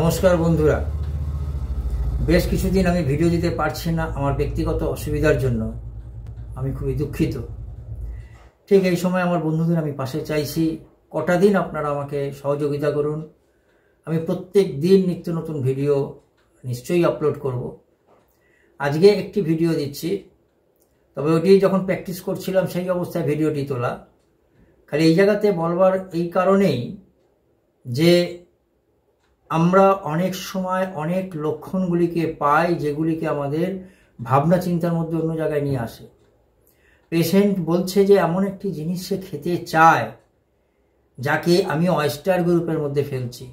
নমস্কার বন্ধুরা, বেশ কিছুদিন আমি ভিডিও দিতে পারছি না আমার ব্যক্তিগত অসুবিধার জন্য। আমি খুবই দুঃখিত। ঠিক এই সময় আমার বন্ধুদের আমি পাশে চাইছি, কটা দিন আপনারা আমাকে সহযোগিতা করুন। আমি প্রত্যেক দিন নিত্য নতুন ভিডিও নিশ্চয়ই আপলোড করব। আজকে একটি ভিডিও দিচ্ছি, তবে ওটি যখন প্র্যাকটিস করছিলাম সেই অবস্থায় ভিডিওটি তোলা। খালি এই জায়গাতে বলবার এই কারণেই যে আমরা অনেক সময় অনেক লক্ষণগুলিকে পাই যেগুলিকে আমাদের ভাবনা চিন্তার মধ্যে অন্য জায়গায় নিয়ে আসে। পেশেন্ট বলছে যে এমন একটি জিনিস সে খেতে চায় যাকে আমি অয়েস্টার গ্রুপের মধ্যে ফেলছি।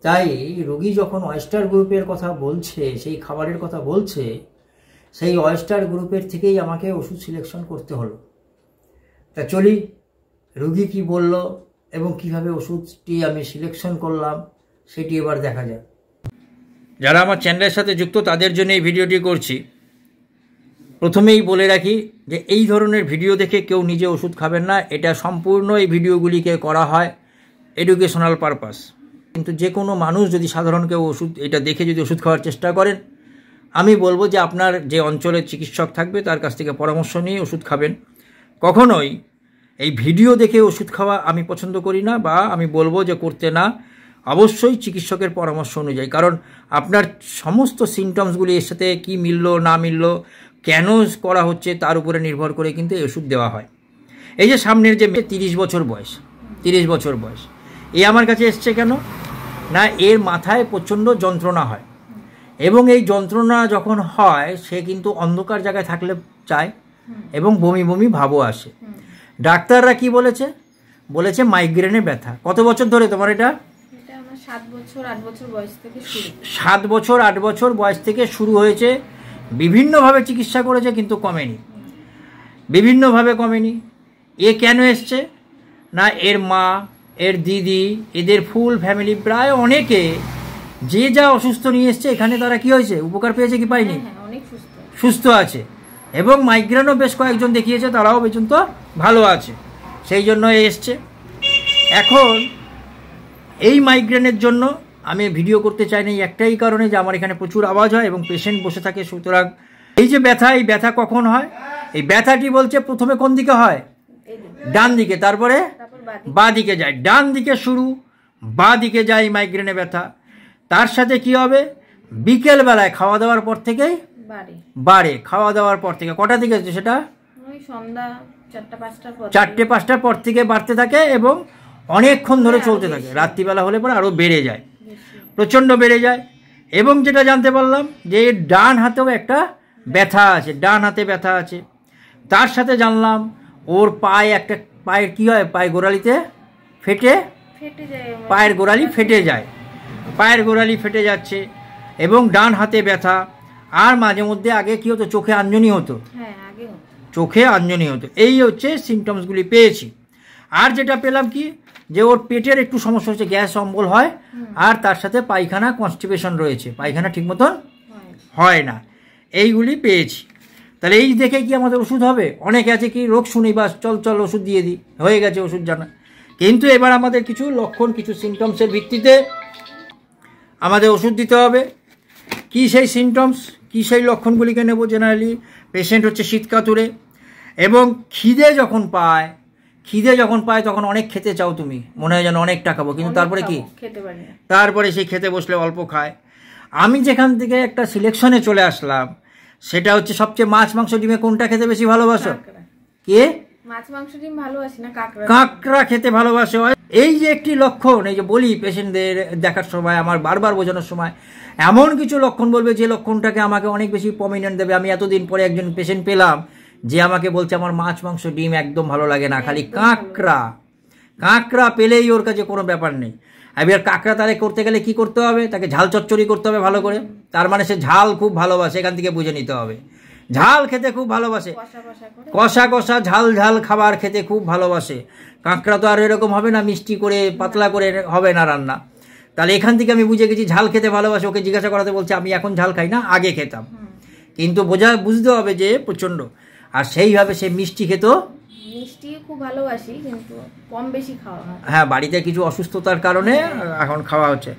তাই রোগী যখন অয়েস্টার গ্রুপের কথা বলছে, সেই খাবারের কথা বলছে, সেই অয়েস্টার গ্রুপের থেকেই আমাকে ওষুধ সিলেকশন করতে হলো। তা চলি, রোগী কি বলল এবং কিভাবে ওষুধটি আমি সিলেকশন করলাম সেটি এবার দেখা যাক। যারা আমার চ্যানেলের সাথে যুক্ত তাদের জন্য এই ভিডিওটি করছি। প্রথমেই বলে রাখি যে এই ধরনের ভিডিও দেখে কেউ নিজে ওষুধ খাবেন না। এটা সম্পূর্ণ এই ভিডিওগুলিকে করা হয় এডুকেশনাল পারপাস। কিন্তু যে কোনো মানুষ যদি সাধারণ কেউ ওষুধ এটা দেখে যদি ওষুধ খাওয়ার চেষ্টা করেন, আমি বলবো যে আপনার যে অঞ্চলের চিকিৎসক থাকবে তার কাছ থেকে পরামর্শ নিয়ে ওষুধ খাবেন। কখনোই এই ভিডিও দেখে ওষুধ খাওয়া আমি পছন্দ করি না, বা আমি বলবো যে করতে না। অবশ্যই চিকিৎসকের পরামর্শ অনুযায়ী, কারণ আপনার সমস্ত সিমটমসগুলি এর সাথে কী মিলল না মিলল, কেন করা হচ্ছে তার উপরে নির্ভর করে কিন্তু এই ওষুধ দেওয়া হয়। এই যে সামনের যে 30 বছর বয়স, এ আমার কাছে এসছে কেন না, এর মাথায় প্রচণ্ড যন্ত্রণা হয়, এবং এই যন্ত্রণা যখন হয় সে কিন্তু অন্ধকার জায়গায় থাকলে চায় এবং বমি বমি ভাবও আসে। ডাক্তাররা কি বলেছে মাইগ্রেনের ব্যথা। কত বছর ধরে তোমার এটা? 7 বছর 8 বছর বয়স থেকে শুরু। 7 বছর 8 বছর বয়স থেকে শুরু হয়েছে। বিভিন্নভাবে চিকিৎসা করেছে কিন্তু কমেনি, বিভিন্নভাবে কমেনি। এ কেন এসছে না, এর মা, এর দিদি, এদের ফুল ফ্যামিলি প্রায় অনেকে যে যা অসুস্থ নিয়ে এসছে এখানে তারা কি হয়েছে, উপকার পেয়েছে কি পায়নি? অনেক সুস্থ আছে, এবং মাইগ্রেনও বেশ কয়েকজন দেখিয়েছে, তারাও পর্যন্ত ভালো আছে। সেই জন্য এসছে। এখন এই মাইগ্রেনের জন্য আমি ভিডিও করতে চাই না একটাই কারণে যে আমার এখানে প্রচুর আওয়াজ হয় এবং পেশেন্ট বসে থাকে। সুতরাং এই যে ব্যথা, এই ব্যথা কখন হয়? এই ব্যথাটি বলছে প্রথমে কোন দিকে হয়? ডান দিকে, তারপরে বাঁ দিকে যায়। ডান দিকে শুরু, বাঁ দিকে যায় মাইগ্রেনের ব্যথা। তার সাথে কি হবে? বিকেলবেলায় খাওয়া দাওয়ার পর থেকেই বাড়ে। খাওয়া দাওয়ার পর থেকে কটা দিকে সেটা? সন্ধ্যা 4-5টার পর থেকে বাড়তে থাকে এবং অনেকক্ষণ ধরে চলতে থাকে। রাত্রিবেলা হলে পরে আরও বেড়ে যায়, প্রচণ্ড বেড়ে যায়। এবং যেটা জানতে পারলাম যে ডান হাতেও একটা ব্যথা আছে, ডান হাতে ব্যথা আছে। তার সাথে জানলাম ওর পায়ের কি হয়, পায়ের গোড়ালিতে পায়ের গোড়ালি ফেটে যায়, পায়ের গোড়ালি ফেটে যাচ্ছে এবং ডান হাতে ব্যথা। আর মাঝে মধ্যে আগে কি হতো, চোখে আঞ্জনি হতো, চোখে আঞ্জনি হতো। এই হচ্ছে সিমটমসগুলি পেয়েছি। আর যেটা পেলাম কি, যে ওর পেটের একটু সমস্যা হচ্ছে, গ্যাস অম্বল হয়, আর তার সাথে পায়খানা কনস্টিপেশন রয়েছে, পায়খানা ঠিক মতন হয় না। এইগুলি পেয়েছি। তাহলে এই দেখে কি আমাদের ওষুধ হবে? অনেকে আছে কি রোগ শুনি বা চল ওষুধ দিয়ে দিই, হয়ে গেছে ওষুধ জানা। কিন্তু এবার আমাদের কিছু লক্ষণ, কিছু সিমটমসের ভিত্তিতে আমাদের ওষুধ দিতে হবে। কি সেই সিমটমস, কি সেই লক্ষণগুলিকে নেব? জেনারেলি পেশেন্ট হচ্ছে শীতকাতুরে, এবং খিদে যখন পায় তখন অনেক খেতে চাও তুমি, মনে হয় যেন অনেকটা খাবো, কিন্তু তারপরে কি, তারপরে সেই খেতে বসলে অল্প খায়। আমি যেখান থেকে একটা সিলেকশনে চলে আসলাম সেটা হচ্ছে সবচেয়ে মাছ মাংস ডিমে কোনটা খেতে বেশি ভালোবাসো? কে? মাছ মাংস ডিম ভালোবাসি না, কাঁকড়া খেতে ভালোবাসে। এই যে একটি লক্ষণ, এই যে বলি পেশেন্টদের দেখার সময়, আমার বারবার বোঝানোর সময় এমন কিছু লক্ষণ বলবে যে লক্ষণটাকে আমাকে অনেক বেশি প্রমিনেন্ট দেবে। আমি এতদিন পরে একজন পেশেন্ট পেলাম যে আমাকে বলছে আমার মাছ মাংস ডিম একদম ভালো লাগে না, খালি কাঁকড়া পেলেই ওর কাছে কোনো ব্যাপার নেই। এবার কাঁকড়া তাহলে করতে গেলে কি করতে হবে? তাকে ঝাল চচ্চড়ি করতে হবে ভালো করে। তার মানে সে ঝাল খুব ভালোবাসে, এখান থেকে বুঝে নিতে হবে। ঝাল খেতে খুব ভালোবাসে, কষা ঝাল খাবার খেতে খুব ভালোবাসে। কাঁকড়া তো আর এরকম হবে না, মিষ্টি করে পাতলা করে হবে না রান্না। তাহলে এখান থেকে আমি বুঝে গেছি ঝাল খেতে ভালোবাসে। ওকে জিজ্ঞাসা করাতে বলছে আমি এখন ঝাল খাই না, আগে খেতাম। কিন্তু বুঝতে হবে যে প্রচণ্ড। আর সেইভাবে সে মিষ্টি খেতেও মিষ্টি খুব ভালোবাসি, কিন্তু কম বেশি খাওয়া হয়। হ্যাঁ, বাড়িতে কিছু অসুস্থতার কারণে এখন খাওয়া হচ্ছে।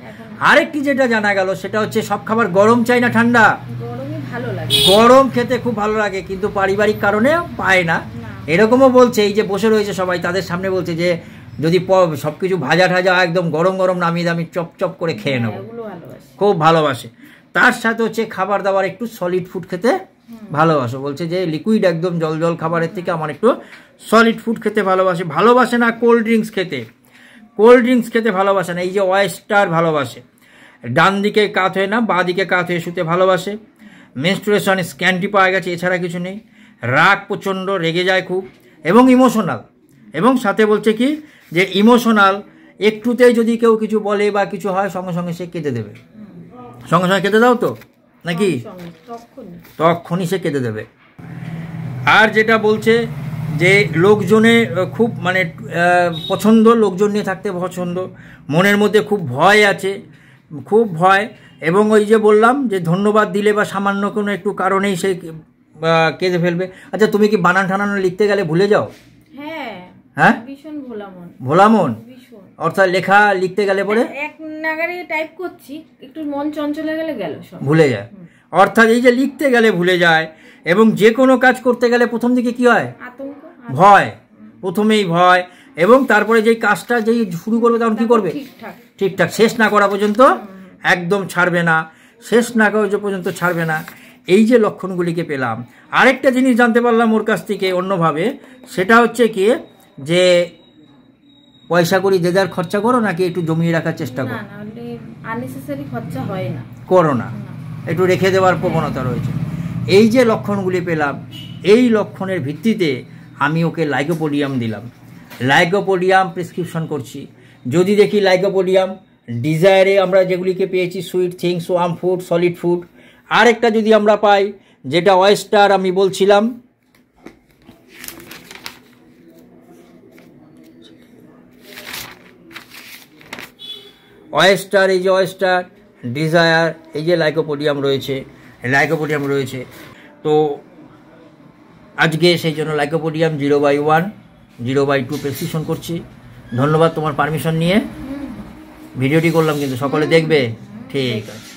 আরেকটি যেটা জানা গেল সেটা হচ্ছে সব খাবার গরম চাই না ঠান্ডা। গরমই ভালো লাগে, গরম খেতে খুব ভালো লাগে, কিন্তু পারিবারিক কারণে পায় না। এরকমও বলছে, এই যে বসে রয়েছে সবাই তাদের সামনে বলছে যে যদি সবকিছু ভাজা ঠাজা একদম গরম গরম নামিয়ে আমি চপ চপ করে খেয়ে নেবো, খুব ভালোবাসে। তার সাথে হচ্ছে খাবার দাবার একটু সলিড ফুড খেতে ভালোবাসো, বলছে যে লিকুইড একদম জল জল খাবারের থেকে আমার একটু সলিড ফুড খেতে ভালোবাসে না কোল্ড ড্রিঙ্কস খেতে ভালোবাসে না। এই যে ওয়েস্টার ভালোবাসে, ডান দিকে কাত হয়ে না বাঁ দিকে কাত হয়ে শুতে ভালোবাসে। মেনস্ট্রুয়েশন স্ক্যান্টি পাওয়া গেছে, এছাড়া কিছু নেই। রাগ প্রচণ্ড, রেগে যায় খুব, এবং ইমোশনাল। এবং সাথে বলছে কি যে ইমোশনাল, একটুতেই যদি কেউ কিছু বলে বা কিছু হয় সঙ্গে সঙ্গে সে কেঁদে দেবে। সঙ্গে সঙ্গে কেঁদে দাও তো নাকি? তখনই সে কেঁদে দেবে। আর যেটা বলছে যে লোকজনে খুব মানে পছন্দ, লোকজন নিয়ে থাকতে পছন্দ, মনের মধ্যে খুব ভয় আছে, খুব ভয়। এবং ওই যে বললাম যে ধন্যবাদ দিলে বা সামান্য কোনো একটু কারণেই সে কেঁদে ফেলবে। আচ্ছা, তুমি কি বানান টানানো লিখতে গেলে ভুলে যাও? হ্যাঁ, ভীষণ ভোলা মন, অর্থাৎ লেখা লিখতে গেলে পরে এক নাগারে টাইপ করছি, একটু মন চঞ্চল হয়ে গেলে ভুলে যায়। অর্থাৎ এই যে লিখতে গেলে ভুলে যায়, এবং যে কোনো কাজ করতে গেলে প্রথম দিকে কি হয়? আতঙ্ক, ভয়, প্রথমেই ভয়। এবং তারপরে যেই কাজটা যেই শুরু করবে তখন কি করবে? ঠিকঠাক শেষ না করা পর্যন্ত একদম ছাড়বে না, শেষ না করা পর্যন্ত ছাড়বে না। এই যে লক্ষণগুলিকে পেলাম। আরেকটা জিনিস জানতে পারলাম ওর কাছ থেকে অন্যভাবে, সেটা হচ্ছে কি যে পয়সা করি দেদার খরচা করো নাকি একটু জমিয়ে রাখার চেষ্টা করো? করো না, একটু রেখে দেওয়ার প্রবণতা রয়েছে। এই যে লক্ষণগুলি পেলাম, এই লক্ষণের ভিত্তিতে আমি ওকে লাইকোপোডিয়াম দিলাম। লাইকোপোডিয়াম প্রেসক্রিপশন করছি। যদি দেখি লাইকোপোডিয়াম ডিজায়ারে আমরা যেগুলিকে পেয়েছি, sweet things, warm food, solid food, আরেকটা যদি আমরা পাই যেটা ওয়েস্টার আমি বলছিলাম, ওয়েস্টার, এই যে ওয়েস্টার, ডিজায়ার, এই যে লাইকোপোডিয়াম রয়েছে। তো আজকে সেই জন্য লাইকোপোডিয়াম 0/1, 0/2 প্রেসক্রিপশন করছি। ধন্যবাদ তোমার পারমিশন নিয়ে ভিডিওটি করলাম, কিন্তু সকলে দেখবে। ঠিক আছে।